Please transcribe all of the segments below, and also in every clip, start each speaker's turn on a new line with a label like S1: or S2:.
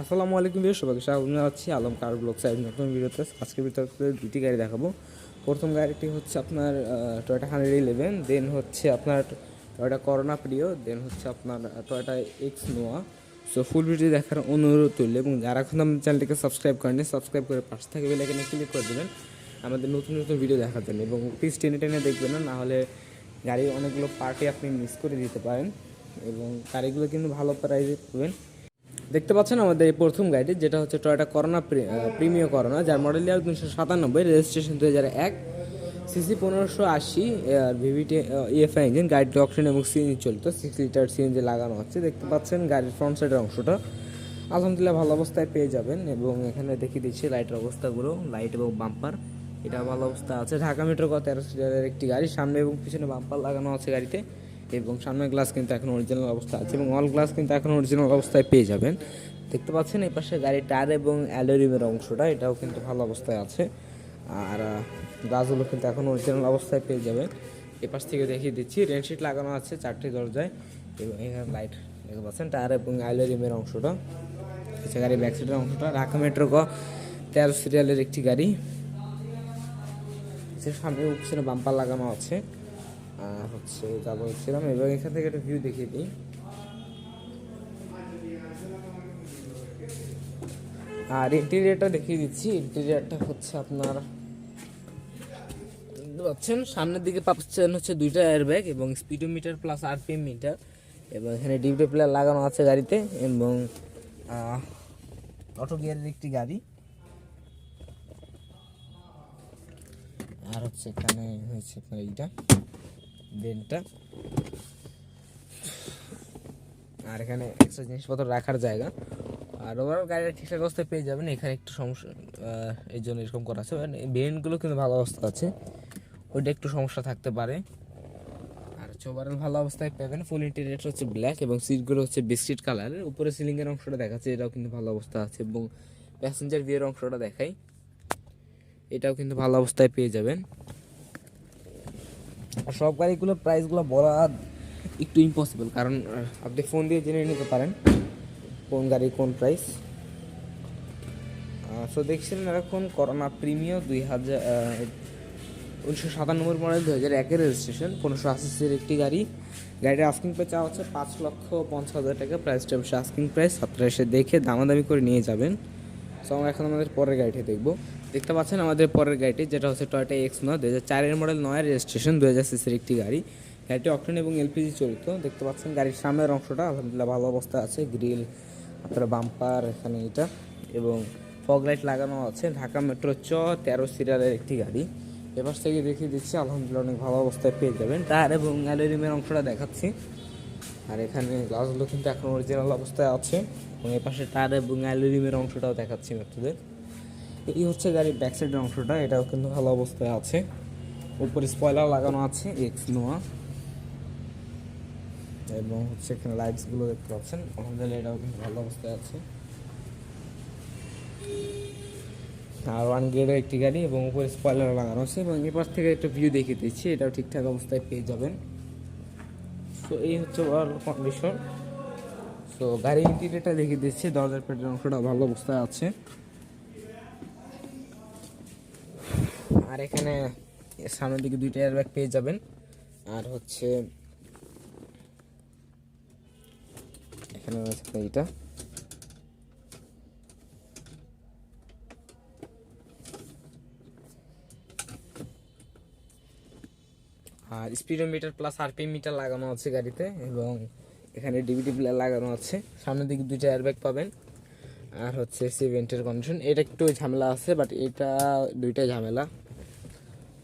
S1: আসসালামু আলাইকুম ভিউয়ার্স, সবাইকে স্বাগত জানাচ্ছি আলম কার ব্লগ সাইড নতুন ভিডিওতে। আজকের ভিতরে দুটি গাড়ি দেখাবো। প্রথম গাড়িটি হচ্ছে আপনার টয়োটা 111, দেন হচ্ছে আপনার টয়োটা করোনা প্রিয়, দেন হচ্ছে আপনার টয়োটা এক্স নোয়া। সো ফুল ভিডিও দেখার অনুরোধ করলে, এবং যারা এখন আমাদের চ্যানেলটিকে সাবস্ক্রাইব করেনি, সাবস্ক্রাইব করে পাশে থেকে বেল আইকনে ক্লিক করে দেবেন আমাদের নতুন নতুন ভিডিও দেখার জন্য। এবং প্লিজ টেনে টেনে দেখবেন না, নাহলে গাড়ির অনেকগুলো পার্টি আপনি মিস করে দিতে পারেন। এবং গাড়িগুলো কিন্তু ভালো প্রাইসে পাবেন। দেখতে পাচ্ছেন আমাদের এই প্রথম গাড়িটি, যেটা হচ্ছে টয়োটা করোনা প্রিমিয়ার করোনা, যার মডেল ইয়ার 1997, registration 2001, CC 1580, VVT EFI engine. গাড়িটি অকশন এবং সিএনজি চলিত, 6 লিটার সিএনজি লাগানো হচ্ছে। দেখতে পাচ্ছেন গাড়ির ফ্রন্ট সাইডের অংশটা আলহামদুলিল্লাহ ভালো অবস্থায় পেয়ে যাবেন। এবং এখানে দেখিয়ে দিচ্ছি লাইটের অবস্থাগুলো, লাইট এবং বাম্পার এটা ভালো অবস্থা আছে। ঢাকা মেট্রো 13 সিটারের একটি গাড়ি, সামনে এবং পিছনে বাম্পার লাগানো আছে গাড়িতে, এবং সামনের গ্লাস কিন্তু এখন অরিজিনাল অবস্থা আছে, এবং অল গ্লাস কিন্তু এখন অরিজিনাল অবস্থায় পেয়ে যাবেন। দেখতে পাচ্ছেন এই পাশে গাড়ির টায়ার এবং অ্যালুমিনিয়ামের অংশটা এটাও কিন্তু ভালো অবস্থায় আছে। আর গ্লাসগুলো কিন্তু এখন অরিজিনাল অবস্থায় পেয়ে যাবেন। এ পাশ থেকে দেখিয়ে দিচ্ছি, রেনশিট লাগানো আছে 4টি দরজায়, এবং এখানে লাইট দেখতে পাচ্ছেন। টায়ার এবং অ্যালুমিনিয়ামের অংশটা হচ্ছে গাড়ির ব্যাক সাইডের অংশটা। ঢাকা মেট্রো 13 সিরিয়ালের একটি গাড়ি, সামনে পিছনে বাম্পার লাগানো আছে। হচ্ছে যা বলছিলাম, এবং এখান থেকে একটা ভিউ দেখিয়ে দিই। আর ইন্টেরিয়ারটা দেখিয়ে দিচ্ছি। ইন্টেরিয়ারটা হচ্ছে আপনার পাচ্ছেন সামনের দিকে পাচ্ছেন হচ্ছে 2টা এয়ারব্যাগ এবং স্পিডোমিটার প্লাস আরপিএম মিটার, এবং এখানে ডিভিডি প্লেয়ার লাগানো আছে গাড়িতে, এবং অটো গিয়ারের একটি গাড়ি। আর হচ্ছে এখানে হয়েছে আপনার এইটা বেনটা, আর এখানে এক্সট্রা জিনিসপত্র রাখার জায়গা। আর ওভারঅল গাড়িটা ঠিকঠাক অবস্থায় পেয়ে যাবেন। এখানে একটু সমস্যা, এই জন্য এরকম করা আছে। বেনগুলো কিন্তু ভালো অবস্থা আছে, ওইটা একটু সমস্যা থাকতে পারে। আর হচ্ছে ওভারঅল ভালো অবস্থায় পাবেন। ফুল ইন্টেরিয়র হচ্ছে ব্ল্যাক, এবং সিটগুলো হচ্ছে বিস্কিট কালারের। উপরে সিলিংয়ের অংশটা দেখাচ্ছে, এটাও কিন্তু ভালো অবস্থা আছে। এবং প্যাসেঞ্জার ভিউয়ের অংশটা দেখাই, এটাও কিন্তু ভালো অবস্থায় পেয়ে যাবেন। আর সব গাড়িগুলোর প্রাইসগুলো বলা একটু ইম্পসিবল, কারণ আপনি ফোন দিয়ে জেনে নিতে পারেন কোন গাড়ি কোন প্রাইস। সো দেখছিলেন এখন করোনা প্রিমিয়ার 1997 মডেল, 2001 রেজিস্ট্রেশন, 1580 একটি গাড়ি। গাড়ির আস্কিং প্রাইস চাওয়া হচ্ছে 5,50,000 টাকা। প্রাইসটা অবশ্যই আস্কিং প্রাইস, আপনারা এসে দেখে দামাদামি করে নিয়ে যাবেন। সো আমরা এখন আমাদের পরের গাড়িটি দেখবো। দেখতে পাচ্ছেন আমাদের পরের গাড়িটি, যেটা হচ্ছে টয়োটা এক্স নোয়া, 2004 মডেল, 9 রেজিস্ট্রেশন, 2000 সিসির একটি গাড়ি। গাড়িটি অকটেন এবং এলপিজি চলিত। দেখতে পাচ্ছেন গাড়ির সামনের অংশটা আলহামদুলিল্লাহ ভালো অবস্থা আছে। গ্রিল, আপনার বাম্পার এখানে এটা, এবং ফগ লাইট লাগানো আছে। ঢাকা মেট্রো 13 সিরিয়ালের একটি গাড়ি। এবার থেকে দেখিয়ে দিচ্ছি, আলহামদুলিল্লাহ অনেক ভালো অবস্থায় পেয়ে যাবেন। টায়ার এবং অ্যালুমিনিয়ামের অংশটা দেখাচ্ছি। আর এখানে গ্লাসগুলো কিন্তু এখন অরিজিনাল অবস্থায় আছে, এবং এ পাশে টায়ার এবং অ্যালুমিনিয়ামের অংশটাও দেখাচ্ছি আপনাদের। এই হচ্ছে গাড়ির ব্যাক সাইডের অংশটা, এটাও কিন্তু ভালো অবস্থায় আছে। উপরে স্পয়লার লাগানো আছে এক্স নোয়া, এবং হচ্ছে এখানে লাইটসগুলো দেখতে পাচ্ছেন, আলহামদুলিল্লাহ এটাও কিন্তু ভালো অবস্থায় আছে। আর 1 গ্রেডের একটি গাড়ি, এবং উপরে স্পয়লার লাগানো আছে। এবং এপাশ থেকে একটা ভিউ দেখিয়ে দিচ্ছি, এটাও ঠিকঠাক অবস্থায় পেয়ে যাবেন। সো এই হচ্ছে ওভারঅল কন্ডিশন। সো গাড়ির ইন্টিরিয়রটা দেখিয়ে দিচ্ছি, দরজার পেটের অংশটা ভালো অবস্থায় আছে। আর এখানে সামনের দিকে 2টা এয়ারব্যাগ পেয়ে যাবেন। আর হচ্ছে এখানে আছে এইটা, আর স্পিডোমিটার প্লাস আরপিএম মিটার লাগানো আছে গাড়িতে, এবং এখানে ডিভিডি প্লেয়ার লাগানো আছে। সামনের দিকে 2টা এয়ারব্যাগ পাবেন। আর হচ্ছে সিভেন্টের কন্ডিশন, এটা একটু ঝামেলা আছে, বাট এটা 2টাই ঝামেলা।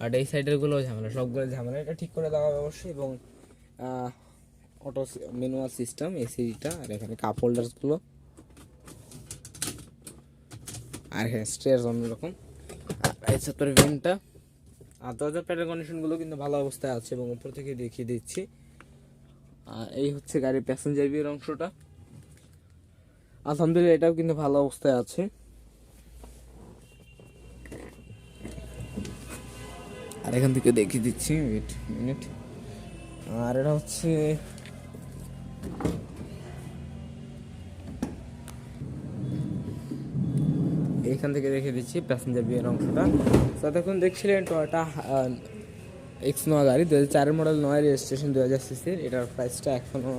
S1: আর এই সাইডেরগুলোও ঝামেলা, সবগুলো ঝামেলা। এটা ঠিক করে দেওয়া হবে অবশ্যই। এবং অটো ম্যানুয়াল সিস্টেম এসিটা, আর এখানে কাপ হোল্ডারসগুলো, আর এখানে স্টেয়ার্স অন্যরকম। আর এই হচ্ছে তোর ভেন্টটা। আর দরজার প্যাডের কন্ডিশনগুলো কিন্তু ভালো অবস্থায় আছে, এবং উপর থেকে দেখিয়ে দিচ্ছি। আর এই হচ্ছে গাড়ির প্যাসেঞ্জার ভিউর অংশটা, আলহামদুলিল্লাহ এটাও কিন্তু ভালো অবস্থায় আছে। আর এখান থেকে দেখিয়ে দিচ্ছি, ওয়েট মিনিট। আর এটা হচ্ছে এখান থেকে রেখে দিচ্ছি প্যাসেঞ্জার বিয়ের অংশটা। তো এতক্ষণ দেখছিলেন টয়োটা এক্স নোয়া গাড়ি 2004 মডেল, 9 রেজিস্ট্রেশন, 2000 সিসির। এটার প্রাইসটা এখনও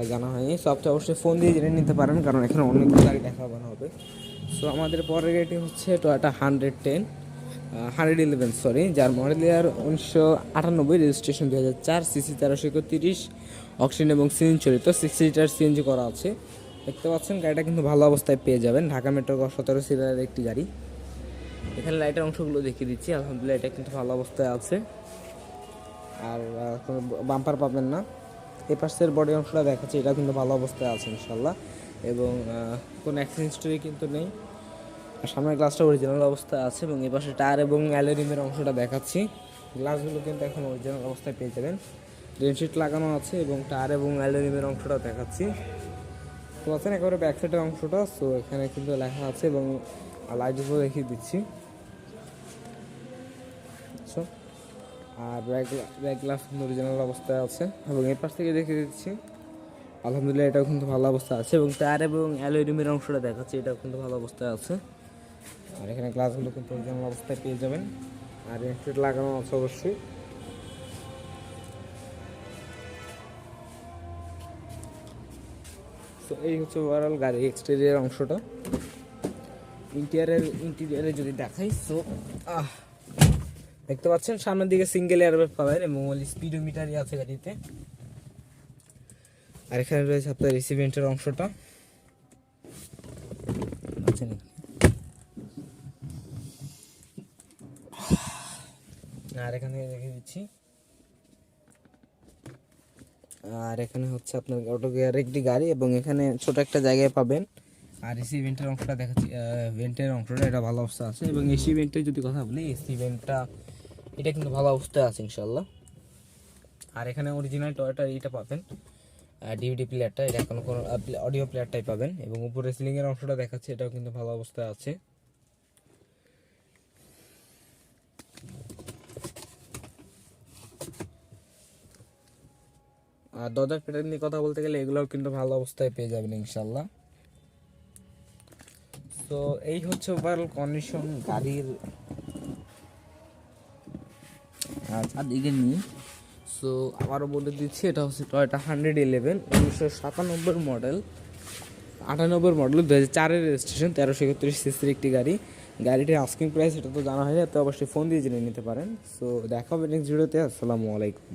S1: জানা হয়নি। সো আপনি অবশ্যই ফোন দিয়ে জেনে নিতে পারেন, কারণ এখানে অনেক গাড়ি দেখানো হবে। সো আমাদের পরের গাড়িটি হচ্ছে টয়োটা 111 সরি, যার মডেল ইয়ার 1998, রেজিস্ট্রেশন 2004, সিসি 1331, অকটেন এবং সিএনজি চলিত, 6 লিটার সিএনজি করা আছে। দেখতে পাচ্ছেন গাড়িটা কিন্তু ভালো অবস্থায় পেয়ে যাবেন। ঢাকা মেট্রো 17 সিরিয়ালের একটি গাড়ি। এখানে লাইটের অংশগুলো দেখিয়ে দিচ্ছি। আলহামদুলিল্লাহ এটা কিন্তু ভালো অবস্থায় আছে, আর কোনো বাম্পার পাবেন না। এই পাশের বডি অংশটা দেখাচ্ছি, এটা কিন্তু ভালো অবস্থায় আছে ইনশাল্লাহ, এবং কোনো অ্যাক্সিডেন্ট হিস্টরি কিন্তু নেই। আর সামনের গ্লাসটা অরিজিনাল অবস্থায় আছে, এবং এই পাশে টায়ার এবং অ্যালুমিনিয়ামের অংশটা দেখাচ্ছি। গ্লাসগুলো কিন্তু এখন অরিজিনাল অবস্থায় পেয়ে যাবেন। রেনশিট লাগানো আছে, এবং টায়ার এবং অ্যালুমিনিয়ামের অংশটা দেখাচ্ছি। তো আছেন একেবারে ব্যাক সাইডের অংশটা। সো এখানে কিন্তু লেখা আছে, এবং লাইটগুলো দেখিয়ে দিচ্ছি। আর ব্যাক গ্লাস কিন্তু অরিজিনাল অবস্থায় আছে, এবং এই পাশ থেকে দেখিয়ে দিচ্ছি। আলহামদুলিল্লাহ এটাও কিন্তু ভালো অবস্থায় আছে, এবং টায়ার এবং অ্যালুমিনিয়ামের অংশটা দেখাচ্ছি, এটাও কিন্তু ভালো অবস্থায় আছে। আর এখানে গ্লাসগুলো কিন্তু অরিজিনাল অবস্থায় পেয়ে যাবেন, আর রেনশিট লাগানো আছে অবশ্যই। তো এই হচ্ছে ওভারঅল গাড়ি এক্সটেরিয়ার অংশটা। ইন্টেরিয়ারে যদি দেখাই, সো দেখতে পাচ্ছেন সামনের দিকে সিঙ্গেল এয়ারব্যাগ পাবেন, এবং স্পিডোমিটারই আছে গাড়িতে। আর এখানে রয়েছে আপনার রিসিভেন্টের অংশটা। আর এখানে রেখে দিচ্ছি। আর এখানে হচ্ছে আপনার অটো গিয়ার একটি গাড়ি, এবং এখানে ছোট একটা জায়গায় পাবেন। আর এসি ভেন্টের অংশটা দেখাচ্ছি, ভেন্টের অংশটা এটা ভালো অবস্থা আছে। এবং এসি ভেন্টের যদি কথা বলি, এসি ভেন্টটা এটা কিন্তু ভালো অবস্থায় আছে ইনশাল্লাহ। আর এখানে অরিজিনাল টয়োটার এইটা পাবেন, ডিভিডি প্লেয়ারটা, এটা এখন কোনো অডিও প্লেয়ারটাই পাবেন। এবং উপরে সিলিংয়ের অংশটা দেখাচ্ছে, এটাও কিন্তু ভালো অবস্থায় আছে। আর দরজার প্যাটার্ন নিয়ে কথা বলতে গেলে এগুলোও কিন্তু ভালো অবস্থায় পেয়ে যাবেন ইনশাল্লাহ। তো এই হচ্ছে ওভারঅল কন্ডিশন গাড়ির দিকে নিয়ে। সো আবারও বলে দিচ্ছি, এটা হচ্ছে টয়োটা 111, 1997 মডেল, 98 মডেল, 2004 রেজিস্ট্রেশন, 1331 সিসির একটি গাড়ি। গাড়িটির আস্কিং প্রাইস এটা তো জানা হয় না, তো অবশ্যই ফোন দিয়ে জেনে নিতে পারেন। সো দেখা হবে নেক্সট ভিডিওতে। আসসালামু আলাইকুম।